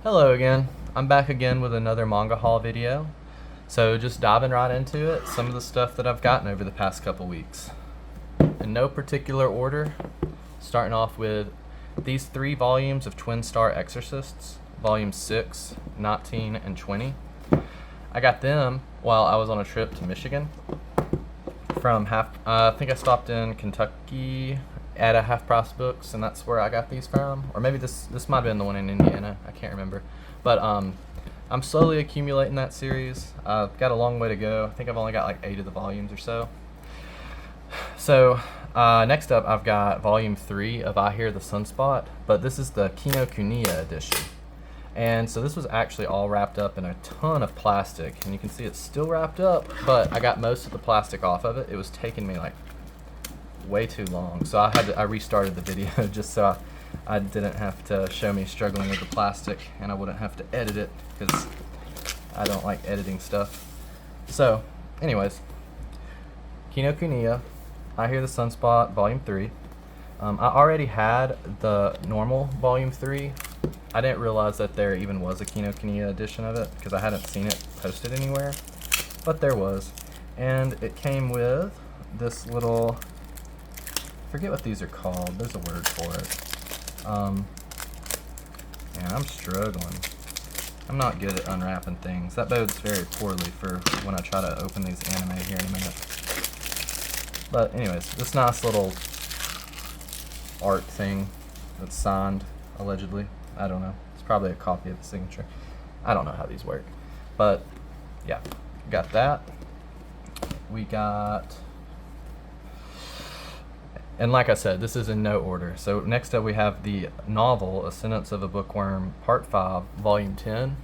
Hello again. I'm back again with another manga haul video. So just diving right into it, some of the stuff that I've gotten over the past couple weeks. In no particular order, starting off with these 3 volumes of Twin Star Exorcists, volumes 6, 19, and 20. I got them while I was on a trip to Michigan. I think I stopped in Kentucky at a Half Price Books, and that's where I got these from. Or maybe this might have been the one in Indiana. I can't remember. But I'm slowly accumulating that series. I've got a long way to go. I think I've only got like 8 of the volumes or so. So next up, I've got volume 3 of I Hear the Sunspot, but this is the Kinokuniya edition. And so this was actually all wrapped up in a ton of plastic, and you can see it's still wrapped up, but I got most of the plastic off of it. It was taking me like way too long, so I restarted the video just so I didn't have to show me struggling with the plastic, and I wouldn't have to edit it because I don't like editing stuff. So anyways, Kinokuniya, I Hear the Sunspot, volume 3. I already had the normal volume 3. I didn't realize that there even was a Kinokuniya edition of it because I hadn't seen it posted anywhere, but there was. And it came with this little, I forget what these are called, there's a word for it. Man, I'm struggling. I'm not good at unwrapping things. That bodes very poorly for when I try to open these anime here in a minute. But anyways, this nice little art thing that's signed, allegedly. I don't know. It's probably a copy of the signature. I don't know how these work. But yeah, got that. We got, and like I said, this is in no order. So next up we have the novel Ascendance of a Bookworm, Part 5, Volume 10.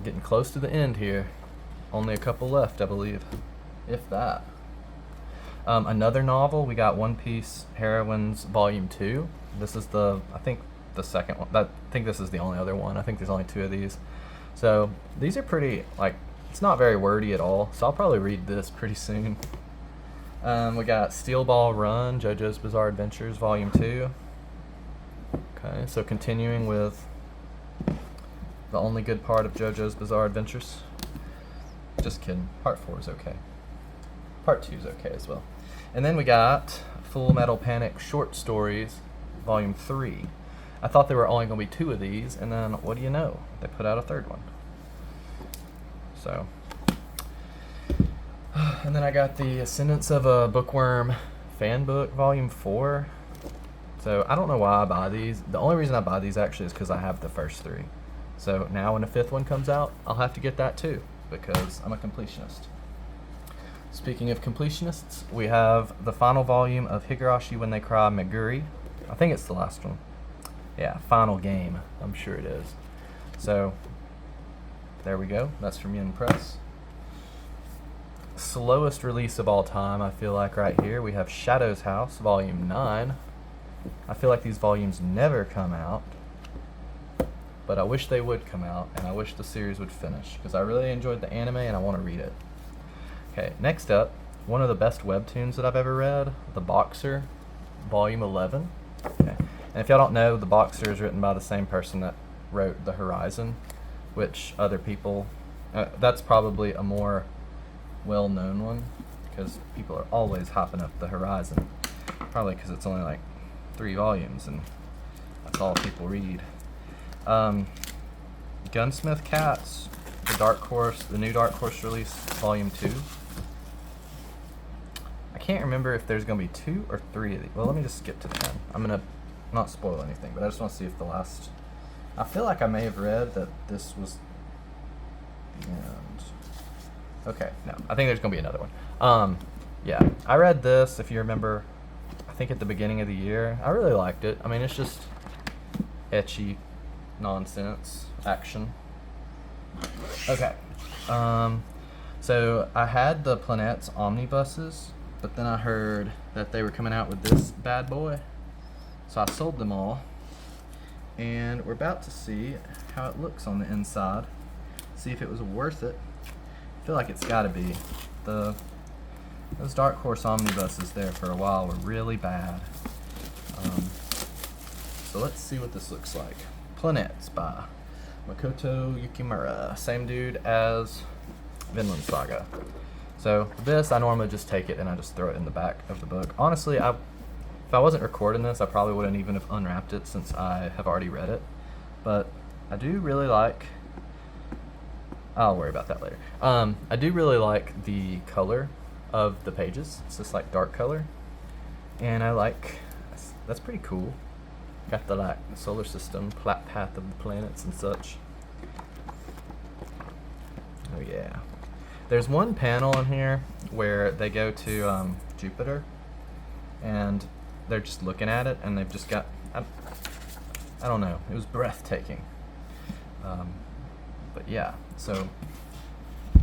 Getting close to the end here. Only a couple left, I believe. If that. Another novel, we got One Piece Heroines Volume 2. This is I think the second one. I think this is the only other one. I think there's only 2 of these. So these are pretty, like, it's not very wordy at all, so I'll probably read this pretty soon. We got Steel Ball Run, Jojo's Bizarre Adventures, Volume 2. Okay, so continuing with the only good part of Jojo's Bizarre Adventures. Just kidding, Part 4 is okay. Part 2 is okay as well. And then we got Full Metal Panic Short Stories, Volume 3. I thought there were only going to be 2 of these, and then what do you know? They put out a 3rd one. So, and then I got the Ascendance of a Bookworm fan book, Volume 4. So I don't know why I buy these. The only reason I buy these actually is because I have the first 3. So now when the 5th one comes out, I'll have to get that too, because I'm a completionist. Speaking of completionists, we have the final volume of Higurashi When They Cry Meguri. I think it's the last one. Yeah, final game. I'm sure it is. So, there we go. That's from Yen Press. Slowest release of all time, I feel like right here. We have Shadow's House, Volume 9. I feel like these volumes never come out, but I wish they would come out, and I wish the series would finish, because I really enjoyed the anime and I want to read it. Okay, next up, one of the best webtoons that I've ever read, The Boxer, Volume 11. Okay. And if y'all don't know, The Boxer is written by the same person that wrote The Horizon, which other people, that's probably a more well-known one, because people are always hopping up The Horizon. Probably because it's only like 3 volumes, and that's all people read. Gunsmith Cats, the new Dark Horse release, Volume 2. I can't remember if there's going to be 2 or 3 of these. Well, let me just skip to 10. I'm going to not spoil anything, but I just want to see if the last... I feel like I may have read that this was the end. Okay, no. I think there's going to be another one. Yeah, I read this, if you remember, I think at the beginning of the year. I really liked it. I mean, it's just ecchi nonsense action. Okay. So I had the Planets omnibuses, but then I heard that they were coming out with this bad boy. So I sold them all. And we're about to see how it looks on the inside. See if it was worth it. I feel like it's gotta be. Those Dark Horse omnibuses there for a while were really bad. So let's see what this looks like. Planets by Makoto Yukimura, same dude as Vinland Saga. So this, I normally just take it and I just throw it in the back of the book. Honestly, if I wasn't recording this, I probably wouldn't even have unwrapped it since I have already read it. But I do really like, I'll worry about that later. I do really like the color of the pages. It's just like dark color. And I like, that's pretty cool. Got the like solar system, path of the planets and such. Oh yeah. There's one panel in here where they go to Jupiter, and they're just looking at it, and they've just got, I don't know, it was breathtaking. But yeah, so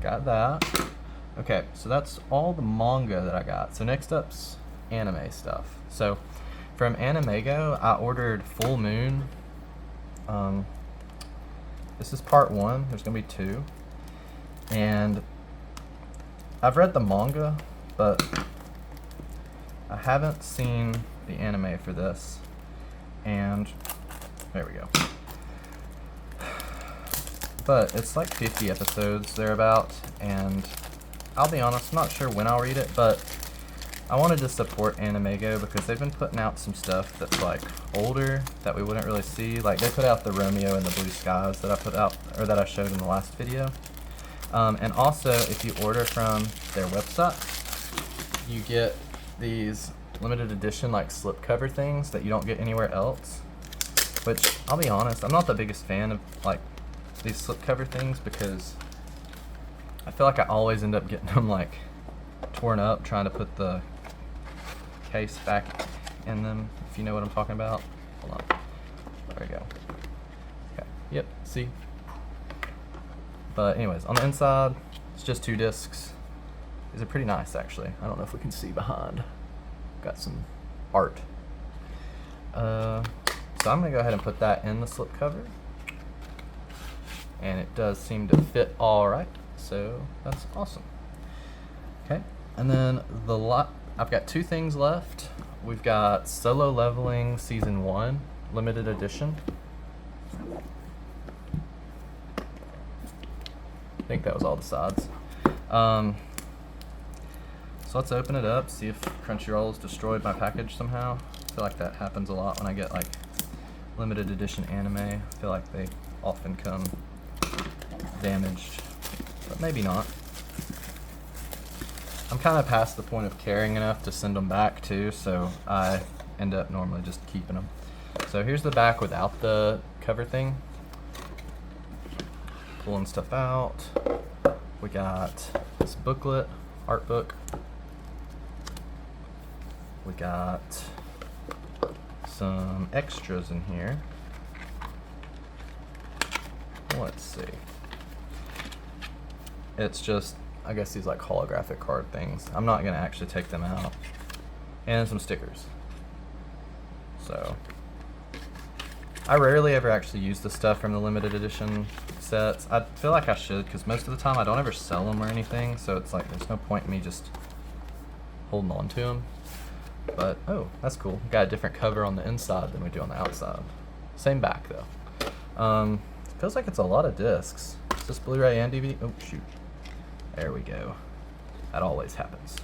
got that. Okay, so that's all the manga that I got. So next up's anime stuff. So from Animego, I ordered Full Moon. This is part 1. There's gonna be 2, and I've read the manga, but I haven't seen the anime for this. And there we go. But it's like 50 episodes thereabout, and I'll be honest, I'm not sure when I'll read it, but I wanted to support Animego because they've been putting out some stuff that's like older that we wouldn't really see. Like they put out the Romeo and the Blue Skies that I put out, or that I showed in the last video. And also, if you order from their website, you get these limited edition like slipcover things that you don't get anywhere else. Which, I'll be honest, I'm not the biggest fan of like these slipcover things because I feel like I always end up getting them like torn up trying to put the case back in them, if you know what I'm talking about. Hold on. There we go. Okay. Yep, see? But anyways, on the inside, it's just 2 discs. These are pretty nice, actually. I don't know if we can see behind. Got some art. So I'm gonna go ahead and put that in the slipcover. And it does seem to fit all right, so that's awesome. Okay, and then I've got 2 things left. We've got Solo Leveling Season 1, limited edition. I think that was all the sides. So let's open it up, see if Crunchyroll's destroyed my package somehow. I feel like that happens a lot when I get like limited edition anime. I feel like they often come damaged, but maybe not. I'm kind of past the point of caring enough to send them back too, so I end up normally just keeping them. So here's the back without the cover thing. Pulling stuff out. We got this booklet, art book. We got some extras in here. Let's see. It's just, I guess these like holographic card things. I'm not gonna actually take them out. And some stickers. So I rarely ever actually use the stuff from the limited edition sets. I feel like I should, because most of the time I don't ever sell them or anything, so it's like there's no point in me just holding on to them. But oh, that's cool. Got a different cover on the inside than we do on the outside. Same back though. Feels like it's a lot of discs. Is this Blu-ray and DVD? Oh shoot. There we go. That always happens.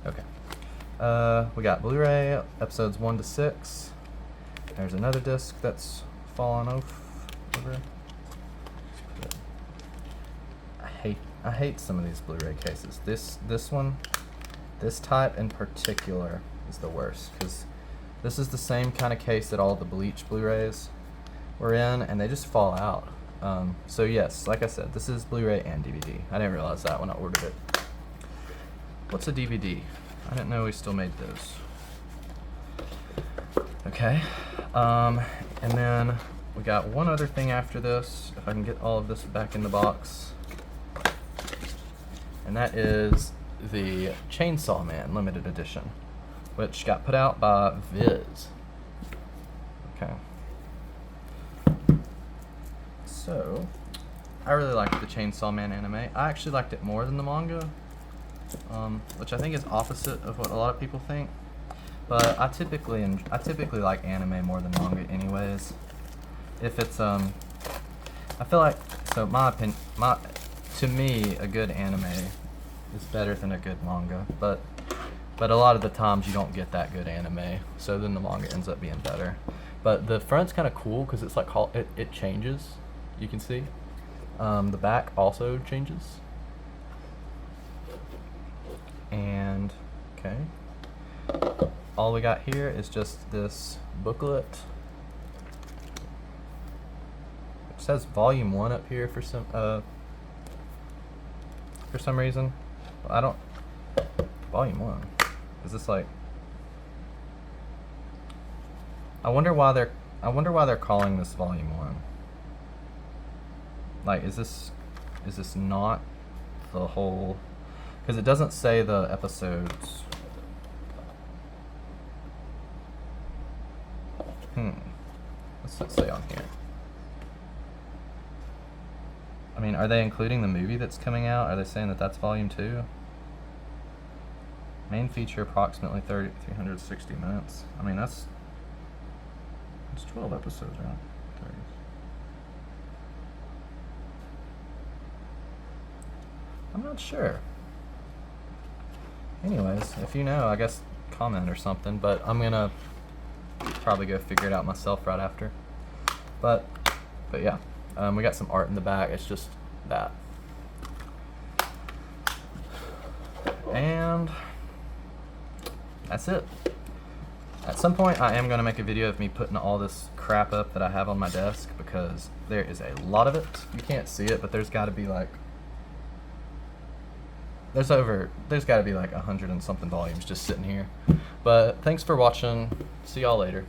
Okay. We got Blu-ray episodes 1 to 6. There's another disc that's fallen over. I hate some of these Blu-ray cases. This one, this type in particular, is the worst because this is the same kind of case that all the Bleach Blu-rays were in, and they just fall out. So yes, like I said, this is Blu-ray and DVD. I didn't realize that when I ordered it. What's a DVD? I didn't know we still made those. Okay. And then we got one other thing after this, if I can get all of this back in the box. And that is the Chainsaw Man limited edition, which got put out by Viz. Okay. So, I really liked the Chainsaw Man anime. I actually liked it more than the manga, which I think is opposite of what a lot of people think. But I typically like anime more than manga anyways. if it's I feel like, so my opinion, to me, a good anime is better than a good manga, but a lot of the times you don't get that good anime, so then the manga ends up being better. But the front's kind of cool because it's like it changes. You can see the back also changes. And okay, all we got here is just this booklet. It says volume 1 up here for some reason. I don't, volume 1. Is this like, I wonder why they're calling this volume 1. Like, is this not the whole, because it doesn't say the episodes. What's it say on here? I mean, are they including the movie that's coming out? Are they saying that that's volume 2? Main feature approximately 360 minutes. I mean, it's 12 episodes, right? 30. I'm not sure. Anyways, if you know, I guess comment or something, but I'm gonna probably go figure it out myself right after. But yeah, we got some art in the back. It's just that. And that's it. At some point, I am going to make a video of me putting all this crap up that I have on my desk, because there is a lot of it. You can't see it, but there's got to be like, there's got to be like 100 and something volumes just sitting here. But thanks for watching. See y'all later.